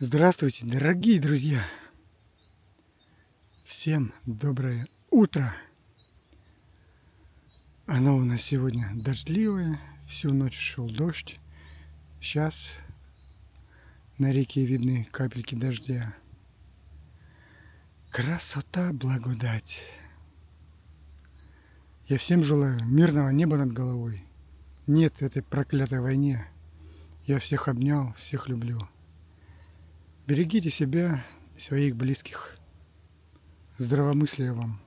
Здравствуйте, дорогие друзья! Всем доброе утро! Оно у нас сегодня дождливое, всю ночь шел дождь. Сейчас на реке видны капельки дождя. Красота, благодать! Я всем желаю мирного неба над головой. Нет этой проклятой войне. Я всех обнял, всех люблю. Берегите себя и своих близких. Здравомыслия вам!